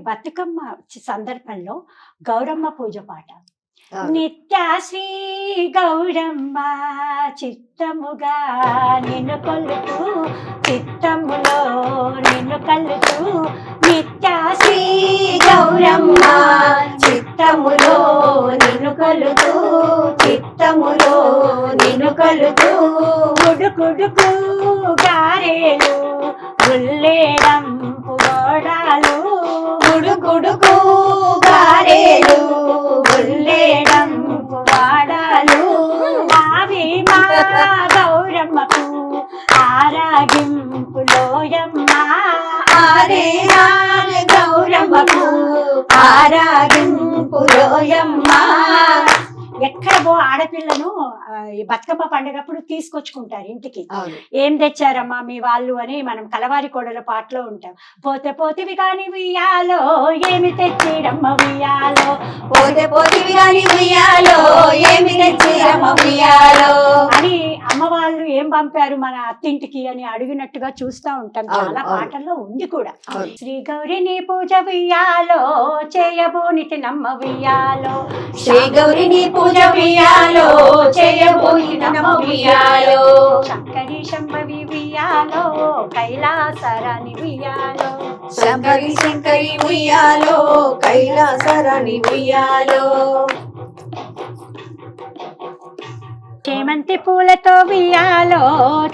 బతుకమ్మ సందర్భంలో గౌరమ్మ పూజ పాట. అవును. నిత్య శ్రీ గౌరమ్మ చిత్తముగా నిన్ను కొలుతూ, చిత్తములో నిన్ను కలుతూ, నిత్య శ్రీ గౌరమ్మ చిత్తములో నిన్ను కొలుతూ, చిత్తములో నిన్ను కొలుతూ, ఉడుకుడుకు గారేలు ఉల్లేడంపు గోడాలు, ఉడుకుడుకు గారేలు ఉల్లేడంపు వాడాలు, ఆవి మా గౌరమ్మకు ఆరాగింపులోయమ్మ, ఆరే గౌరమ్మకు ఆరాగింపులోయమ్మ. ఎక్కడో ఆడపిల్లను ఈ బతుకమ్మ పండుగప్పుడు తీసుకొచ్చుకుంటారు ఇంటికి. ఏం తెచ్చారమ్మా మీ వాళ్ళు అని మనం కలవారి కోడల పాటలో ఉంటాం. పోతే పోతివి కాని ఉయ్యాలో ఏమి తెచ్చిరమ్మ ఉయ్యాలో, పోతే పోతివి కాని ఉయ్యాలో ఏమి తెచ్చిరమ్మ ఉయ్యాలో అని అమ్మ వాళ్ళు ఏం పంపారు మన అత్తింటికి అని అడిగినట్టుగా చూస్తూ ఉంటాం. చాలా పాటల్లో ఉంది కూడా. శ్రీ గౌరిని పూజ ఉయ్యాలో చేయబోనిటి నమ్మ ఉయ్యాలో, శ్రీ గౌరిని పూజ ఉయ్యాలో చేయబోనిటి నమ్మ ఉయ్యాలో, శంకరి శంభవి ఉయ్యాలో కైలాసరాని ఉయ్యాలో, శంకరి శంకరి ఉయ్యాలో కైలాసరాని ఉయ్యాలో, చేమంతి పూలతో ఉయ్యాలో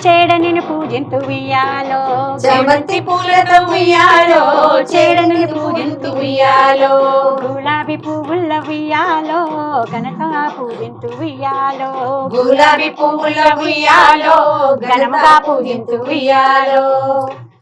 చేడనిని పూజింతు ఉయ్యాలో, చేమంతి పూలతో ఉయ్యాలో చేడనిని పూజింతు ఉయ్యాలో, గులాబీ పువ్వుల ఉయ్యాలో ఘనత పూజింతు ఉయ్యాలో, గులాబీ పువ్వుల ఉయ్యాలో ఘనముగా పూజింతు ఉయ్యాలో.